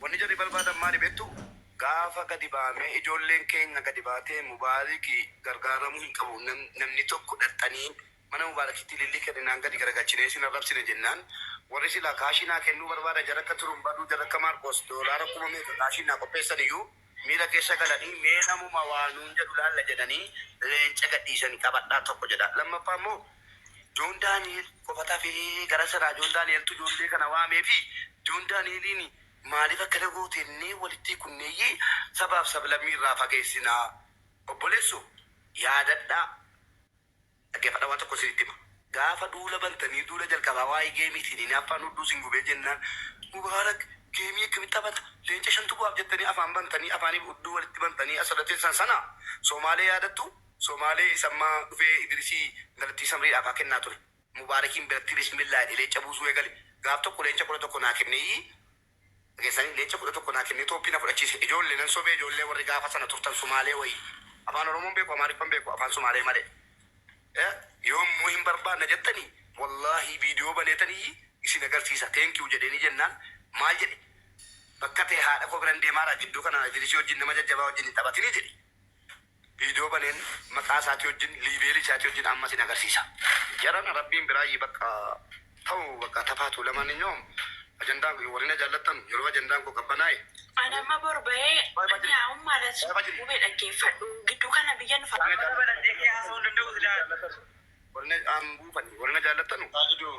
Wanni jari barbaadan maali beektu gaafa gadi baame ijoolleen keenya gadi baatee mubaarikii gargaaramuu hin qabu. Namni tokko dhaqanii mana mubaarakitti lilli kenninaan gadi garagachinee sin arrabsine jennaan warri silaa kaashinaa kennuu barbaada jarakka turuun baduu jarakka Maarqos doolaara 1,000 kaashinaa qopheessan iyyuu miira keessa galanii mee namuma waanuun jedhu laalla jedhanii leenca gadhiisanii qabadhaa tokko jedha. Lammaffaa immoo Joon Daani'el qofataa fi gara saraa Joon Daani'eltu ijoollee kana waamee fi Joon Daani'eliin maaliif akka dhagootennee walitti kunneeyyee sabaaf sablammii irraa fageessinaa obboleessu yaadadhaa. Dhaggeeffadhaa waan tokko isinitti hima. Gaafa duula bantanii duula jalqabaa waa'ee geemiitiin afaan hudduu sin gubee jennaan Mubaarak geemii akkamitti taphata leenca shantu bu'aaf jettanii afaan bantanii afaanii hudduu walitti bantanii asirratti sana Somaalee yaadattu. Somaalee sammaa dhufee Idrisii galattii samriidhaaf haa kennaa ture. Mubaarakiin biratti bismillaa leenca buusuu eegale. Gaaf tokko leenca 11 naa kennee geessanii leenca 11 naa kennee toophii na fudhachiise. Ijoollee nan sobee ijoollee warri gaafa sana turtan Somaalee wayii. Afaan Oromoon beeku Amaariffaan beeku afaan Somaalee malee. Yommuu hin barbaanna jettanii wallaahi viidiyoo baneetanii isin agarsiisa. Teenkiyu jedhanii jennaan maal jedhe bakka ta'e haadha koo biran deemaadha gidduu kana Idrisii wajjin nama jajjabaa wajjin hin taphatinii jedhe. Video baneen maqaa isaatii wajjin liibeelii isaatii wajjin amma sin agarsiisa. Jarana rabbiin biraayii bakka ta'u bakka tafaatu lamaan inyoom ajandaan warrina jaallattan yeroo ajandaan koo qabbanaa'e. Anamma borba'ee nyaa'uun maalas gubee dhaggeeffadhu gidduu kana biyya nufa. Warrina jaallattanu.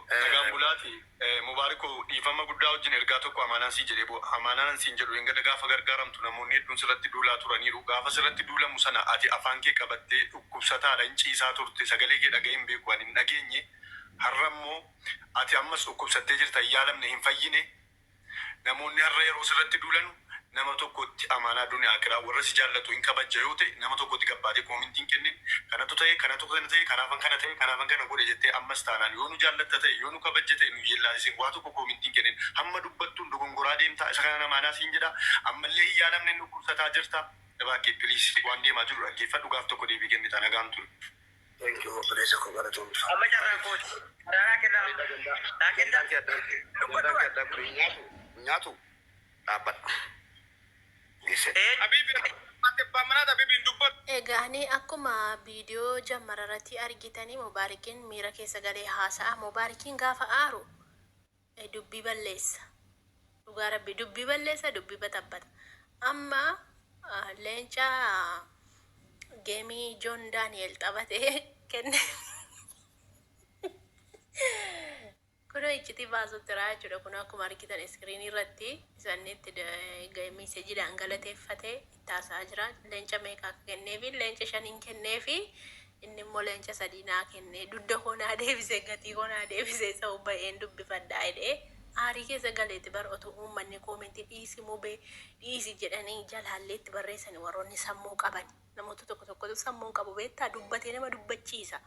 Nagaan bulaati Mubaarikoo dhiifama guddaa wajjin ergaa tokko amanaan siin jedhee amanaan siin jedhu hin gada gaafa gargaaramtu namoonni hedduun sirratti duulaa turaniiru. Gaafa sirratti duulamu sana ati afaan kee qabattee dhukkubsataadha hin ciisaa turte sagalee kee dhaga'ee hin beeku ani hin dhageenye. Har'a immoo ati ammas dhukkubsattee jirta hin yaalamne hin fayyine. Namoonni har'a yeroo sirratti duulanu nama tokkotti amanaa dunia akiraa warra si jaallatu hin kabajja yoo ta'e nama tokkotti gabbaatee koomintiin kennin kanatu ta'e kanatu ta'e kanaafan kana godhe jettee ammas taanaan yoo nu jaallatta ta'e yoo nu kabajja ta'e nu yeellaasin waa tokko koomintiin kennin hamma dubbattuun dogongoraa deemtaa isa kana namaanaa siin jedha ammallee hin yaalamne nu dhukkubsataa jirta baakee piliis waan deemaa jiru dhaggeeffadhu gaaf tokko deebii kennita nagaan ture. Thank you obboleessa koo galatoom. Amma jarraan kooti. Nyaatu dhaabbadha. Egaanii akkuma viidiyoo jammararratti argitanii Mubaarikiin miira keessa galee haasa'a. Mubaarikiin gaafa aaru dubbii balleessa. Dhugaa rabbi dubbii balleessa dubbii batabbata. Amma leenca geemii Joon Daani'el taphatee kenne. Kuno iccitii baasutti raa jechuudha. Kun akkuma argitan iskiriinii irratti isaanitti meeseejiidhaan galateeffatee itti haasaa jira. Leenca meeqa akka kenneefi leenca 5 kenneefi inni immoo leenca 3 naa kennee dudda konaa deebisee gatii konaa deebisee sa'u ba'een dubbifadhaa jedhee aarii keessa galeetti baroota uummanni koomentii dhiisi mubee dhiisi jedhanii jalaalleetti barreessanii warroonni sammuu qaban. Namoota tokko sammuu qabu beektaa dubbatee nama dubbachiisa.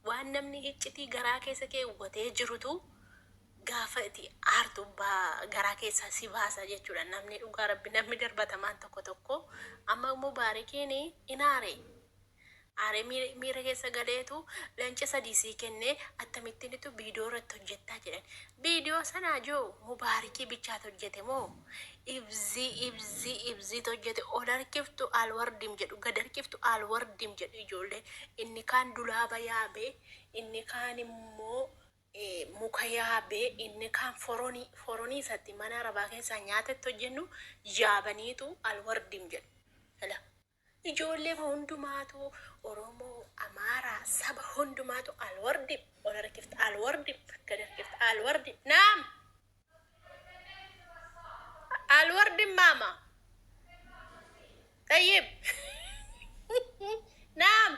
Waan namni iccitii garaa keessa keewwatee jirutu gaafa itti aartu garaa keessa si baasa jechuudha. Namni dhugaa rabbi namni darbatamaan tokko amma Mubaarikiin inaare aare miira keessa galeetu leenca 3 sii kennee akkamittiin itu viidiyoo irratti hojjettaa jedhan. Viidiyoo sana joo Mubaarikii bichaatu hojjete moo ibzii hojjete ol harkiftu alwardim jedhu gad harkiftu alwardim jedhu ijoollee inni kaan dulaaba yaabee inni kaan immoo muka yaabee inni kaan foronii isatti mana arabaa keessaa nyaatatti hojjennu yaabaniitu alwardim jedhu. Ijoollee hundumaatu Oromoo Amaaraa saba hundumaatu alwardim ol harkiftu alwardim gad harkiftu alwardim naam alwardim mama طيب نعم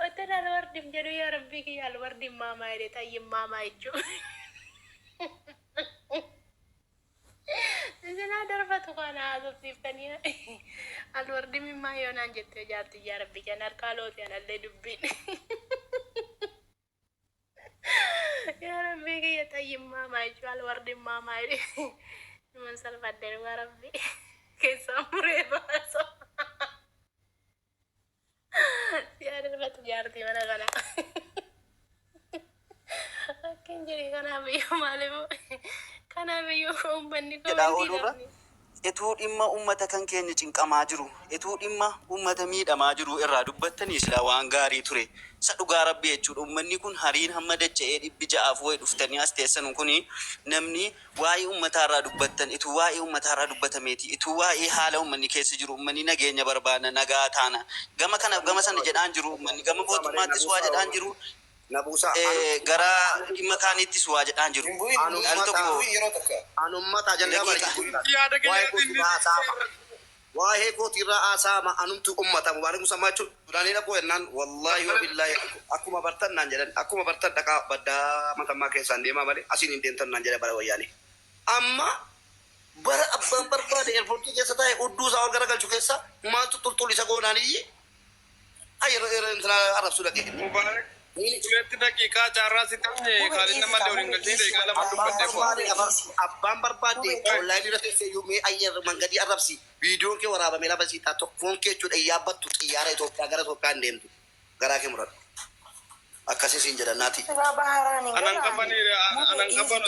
وترى الورد مجنو يا ربي يا الورد ماما يا طيب ماما يجو أنا درفت وأنا هذا الثانية الورد مما يونان جت جات يا ربي كان أركالوت أنا اللي دبين يا ربي يا طيب ماما يجو الورد ماما من سلفت يا ربي كيسا مريبا jaartii mana kana. Akkin jedhi kanaafiyyuu maaliif kanaafiyyuu uummanni koomentiidhaan. Ituu dhimma uummata kan keenya cinqamaa jiru, ituu dhimma uummata miidhamaa jiru irraa dubbattanii silaa waan gaarii ture. Isa dhugaa rabbi jechuudha. Uummanni kun hariin hamma dacha'ee 600 wayi dhuftanii as teessan kun namni waa'ee uummataa irraa dubbattan, ituu waa'ee uummataa irraa dubbatameeti, ituu waa'ee haala uummanni keessa jiru, uummanni nageenya barbaada, nagaa taana. Gama kana gama sana jedhaan jiru, uummanni gama mootummaattis waa jedhaan jiru. Gara dhimma kaaniittis waa jedhaan jiru. Anummata ajandaa waa'ee kootii irraa haasaama anumtu ummata mubaarak musammaa jechuun duraanii dhaquu jennaan wallaahi wa billaahi akkuma bartan naan jedhan akkuma bartan dhaqaa baddaa matammaa keessaan deemaa malee asiin hin deemtan naan jedha bara wayyaanii. Amma bara abbaan barbaade eerpoortii keessa taa'e hudduu isaa ol garagalchu keessa maaltu xulxul isa goonaaniyyi ayyeroo intina arrabsuu dhaqee. Kuletti daqiiqaa jaarraa si ta'e kaaliin nama illee waliin galchee daqiiqaa lama dubbattee foo'aa. Abbaan barbaade onlaayinii irra teessee yuumee ayyeroo mangadii arrabsi viidiyoon kee waraabamee lafa siitaa tokkoon kee jechuudha yaabbattu xiyyaara Itoophiyaa gara Itoophiyaa hin deemtu garaa kee muradhu. Akkasii siin jedhannaati. Anan qabanu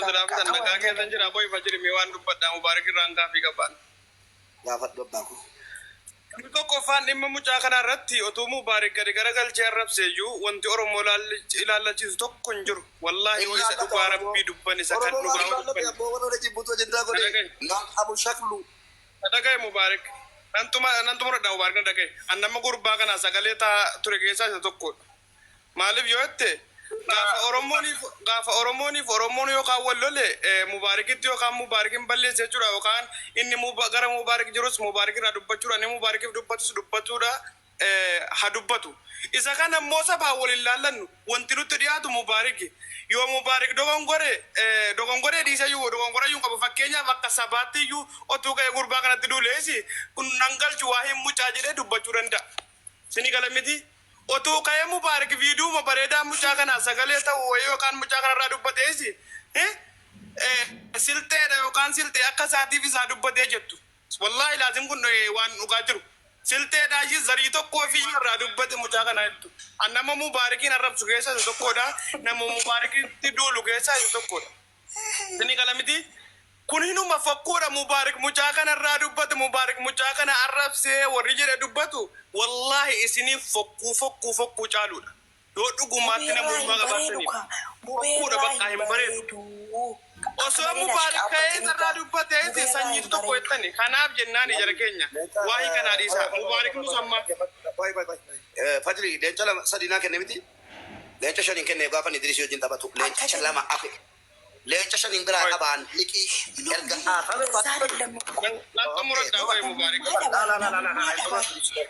silaafatan nagaa keessan jira boy fajiri waan dubbadhaa mubaarak irraan gaafii qabaan. Gaafadhu abbaa koo. Tokkoffaan dhimma mucaa kana irratti otuu mubaarak gadi garagalchee arrabseeyyuu wanti Oromoo ilaallachiisu tokko hin jiru. Wallaahi yoo isa dhugaa rabbii dubban isa kan dhugaa dubban. Dhagaye mubaarak. Nan xumuradha mubaarak dhagaye. An nama gurbaa kana sagalee ture keessaa isa tokkodha. Maaliif yoo jette gaafa Oromoon yookaan wal lole mubaarakitti yookaan mubaarakin balleesse jechuudha yookaan inni gara mubaarak jirus mubaarak irraa dubbachuudha inni mubaarakiif dubbatus dubbachuudha haa dubbatu. Isa kana immoo sabaa waliin laallannu wanti nutti dhiyaatu mubaaraki yoo mubaarak dogongoree dhiisayyuu dogongorayyuu qabu fakkeenyaaf akka sabaattiyyuu otuu ka'ee gurbaa kanatti duuleesi kun nangalchu waa hin mucaa jedhee dubbachuu danda'a. Sini gala miti. Otuu ka'ee mubaarak viidiyoo bareedaa mucaa kana sagalee ta'u yookaan mucaa kanarraa dubbateesi silteedha yookaan siltee akka isaatiif isaa dubbatee jettu. Wallaahi laazim kun waan dhugaa jiru. Silteedhaa ishii zarii tokkoo fi irraa dubbate mucaa kana jettu. An nama mubaarakiin arrabsu keessaa isa tokkodha. Nama mubaarakitti duulu keessaa isa tokkodha. Sini gala miti. Kun hinuma fakkuudha mubaarak mucaa kana irraa dubbate mubaarak mucaa kana arrabsee warri jedhe dubbatu. Wallahi isiniif fokkuu caaluudha. Yoo dhugumaatti namummaa qabaataniif fokkuudha bakka hin bareedu. Osoo mubaarak ka'ee irraa dubbatee sanyii tokko jettani. Kanaaf jennaan jara keenya waa'ee kanaa dhiisaa mubaarak musammaa. Fajri leenca lama sadii naa kenne miti. Leenca shaniin kenne gaafa Idriisii wajjin taphatu leenca lama hafe. Leenca shaniin biraa qabaan liqii erga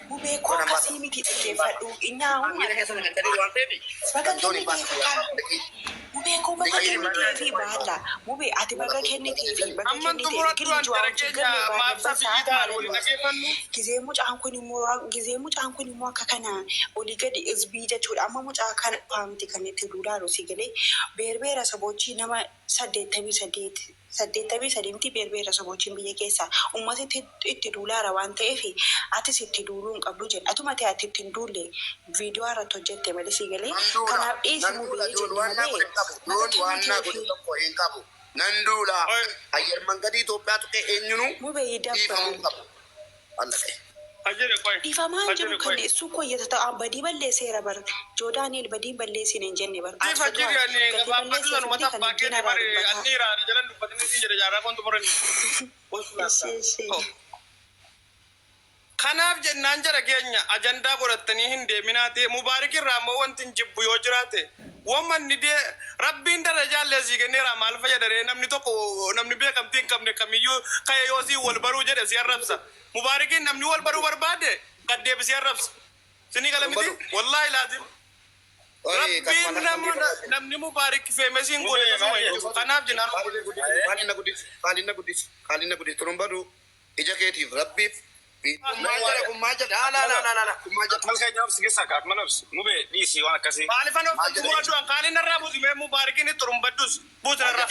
Bubee koo akkasii miti dhaggeeffadhu. Bubee koo bakka kennitee fi baala. Bubee ati bakka kennitee fi bakka kennitee gizee mucaan kun immoo akka kana olii gadi isbii jechuudha. Amma mucaa kana faamti kan itti duudhaa si galee beerbeera sabochii nama 88 beerbeera sabochiin biyya keessaa uummata itti duulaara waan ta'eef atis itti duuluu hin qabdu jedha. Atuma ta'e ati ittiin duulle viidiyoo irratti hojjette malee si galee kanaaf dhiisimu biyya jennu nan duula ayyar mangadii Itoophiyaa tuqee eenyunu mubee dhiifamuu qabu. Dhiifamaa jiru kan dhiisuu koyyata ta'an badii balleesseera bara. Joo Daani'el badii balleessine hin jenne bara. Kanaaf jennaan jara keenya ajandaa godhattanii hin deeminaa ta'e mubaarak irraa immoo wanti hin jibbu yoo jiraate womanni rabbiin darajaa illee sii kenneera maal fayyadare namni beekamtii hin qabne kamiyyuu ka'e yoo sii wal baruu jedhe si arrabsa. Mubaarakiin namni wal baruu barbaade gad deebisee arrabsa. Sini gala miti wallaahi laazim. Rabbiin namni mubaarak feemesiin godhe kanaaf jennaan Kaalina guddis turun badu ija keetiif rabbiif Kummaa jedha la kummaa jedha. Akmal kaya nabs kisa ka akmal nabs mube DC wana kasi. Maaliif anoo dumura du'an kaaliin irraa buusi mee mubaarikiin turumbadus buusin irraa.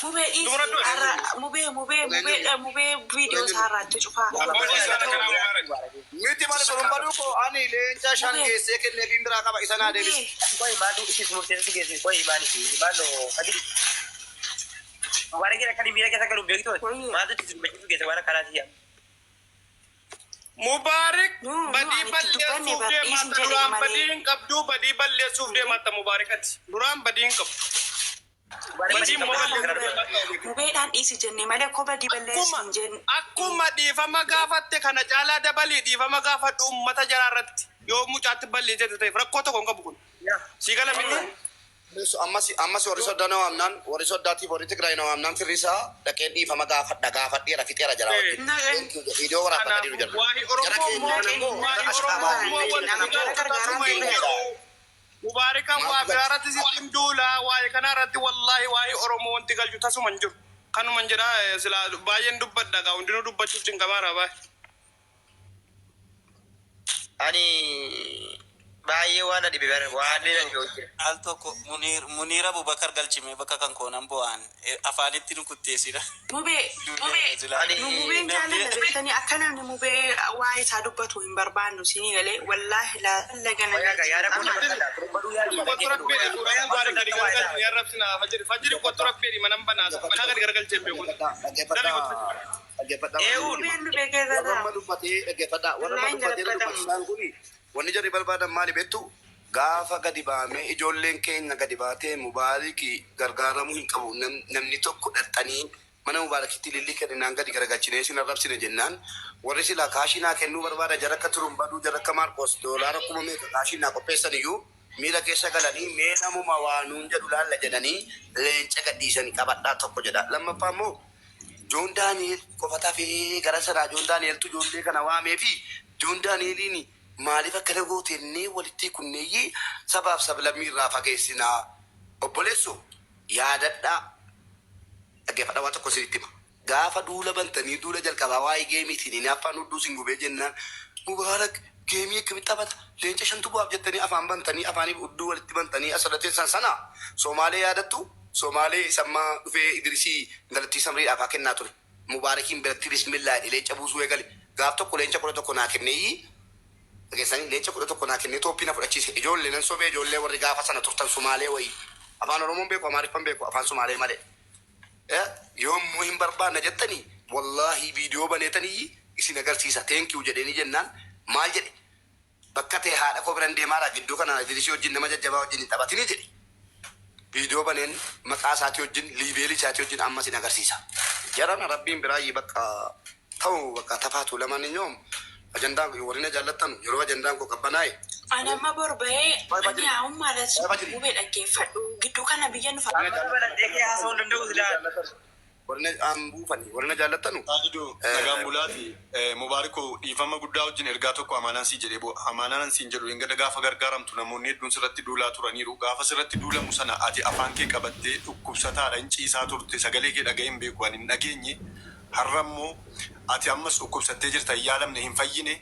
Mubee viidiyoo isaa irratti cufaa. Miti maal turumbaduu ko ani leenca shan geessee kennee biraa qaba isa naa deebisi. Koi madu isi murteensi geesse koi maalo kadiri. Mubaarikiin akkanii miira keessa galuun beektu maaltu itti dubbachuu geesse waan akkanaati. Mubaarik badii balleessuuf deemata duraan badiin qabdu badii balleessuuf deemata mubaarikati duraan badiin qabdu. Mubeedhaan dhiisi jennee malee ko badii balleessin jenne. Akkuma dhiifama gaafatte kana caalaa dabalii dhiifama gaafadhu uummata jaraarratti yoo mucaatti balleessite ta'eef rakkoo tokko hin qabu kun. Sii gala miti. Ammas warri soddaa na waamnaan warri soddaatiif warri Tigraay na waamnaan firrisaa dhaqee dhiifama gaafadheera fixeera jala wajjin. Viidiyoo waraabaa gadi jira. Mubaarikan waa biraarratti sittin duula waa'ee kanarratti wallaahi waa'ee Oromoo wanti galchu tasuma hin jiru. Kanuma jedha silaa baay'een dubbadha gaa hundinuu dubbachuuf cinqamaara baay'ee. Ani baay'ee waan adibe waan dheeraa Al tokko Muniir Abubakar galchime bakka kan koonan bo'aan afaanitti nu kutteessira. Mubeen jaalala beektanii akka namni mubee waa'ee isaa dubbatu hin barbaannu sinii galee wallaahi lagana. yaada kun Wanni jarri barbaadan maali beektu gaafa gadi baame ijoolleen keenya gadi baatee mubaarikii gargaaramuu hin qabu namni tokko dhaxxanii mana mubaarakitti lillii kenninaan gadi garagalchinee isin arrabsine jennaan warri silaa kaashinaa kennuu barbaada jara akka turumbaduu jara akka maarqos doolaara 1,000 kaashinaa qopheessan iyyuu miila keessa galanii mee namuma waanuun jedhu laalla jedhanii leenca gadhiisanii qabadhaa tokko jedha. Lammaffaa immoo Joon Daani'eel qofa tafee gara sanaa Joon Daani'eeltu ijoollee kana waamee fi Joon Daani'eeliin maaliif akka dagootennee walitti kunneeyyii sabaaf sablammii irraa fageessinaa obboleessu yaadadhaa dhaggeeffadhaa waan tokko sirriitti hima. Gaafa duula bantanii duula jalqabaa waa'ee geemiitiin inni afaan hudduu sin gubee jennaan Mubaarak geemii akkamitti taphata leenca shantu bu'aaf jettanii afaan bantanii afaanii hudduu walitti bantanii asirratti teessan sana Somaalee yaadattu Somaalee sammaa dhufee Idrisii galattii samriidhaaf haa kennaa ture. Mubaarakiin biratti bismillaa leenca buusuu eegale gaaf tokko leenca 11 naa kenneeyyii Ageessanii leenca 11 naa kennee toophii na fudhachiise ijoollee nan sobee ijoollee warri gaafa sana turtan Somaalee wayii afaan Oromoon beeku Amaariffaan beeku afaan Somaalee malee. Yommuu hin barbaanna jettanii wallaahi viidiyoo baneetanii isin agarsiisa teenkiyu jedhanii jennaan maal jedhe bakka ta'e haadha koo biran deemaadha gidduu kana Idrisii wajjin nama jajjabaa wajjin hin taphatinii jedhe. Viidiyoo baneen maqaa isaatii wajjin liibeelii isaatii wajjin amma isin agarsiisa. Jarana rabbiin biraayii bakka ta'u bakka tafaatu lamaan hin yoom ajandaan warreen jaallattan yeroo ajandaan koo qabbanaa'e. Anamma borba'ee nyaa'uun maalas mubee dhaggeeffadhu gidduu kana biyya nufa. Warreen jaallattanu. Nagaan bulaati mubaarikoo dhiifama guddaa wajjin ergaa tokko amaanaan sii jedhee bu'a amaanaan siin jedhu hin gada gaafa gargaaramtu namoonni hedduun sirratti duulaa turaniiru gaafa sirratti duulamu sana ati afaan kee qabattee dhukkubsataadha hin ciisaa turte sagalee kee dhaga'ee hin beeku ani hin dhageenye har'a immoo ati ammas dhukkubsattee jirta hin yaalamne hin fayyine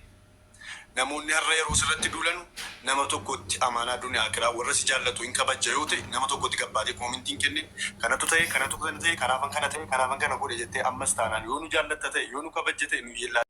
namoonni har'a yeroo sirratti duulanu nama tokkotti amaanaa duniyaa akiraa warra si jaallatu hin kabajja yoo ta'e nama tokkotti gabbaatee koomintiin kenne kanatu ta'e kanatu kana ta'e kanaafan kana ta'e kanaafan kana godhe jettee ammas taanaan yoo nu jaallatta ta'e yoo nu kabajja ta'e nu yeellaa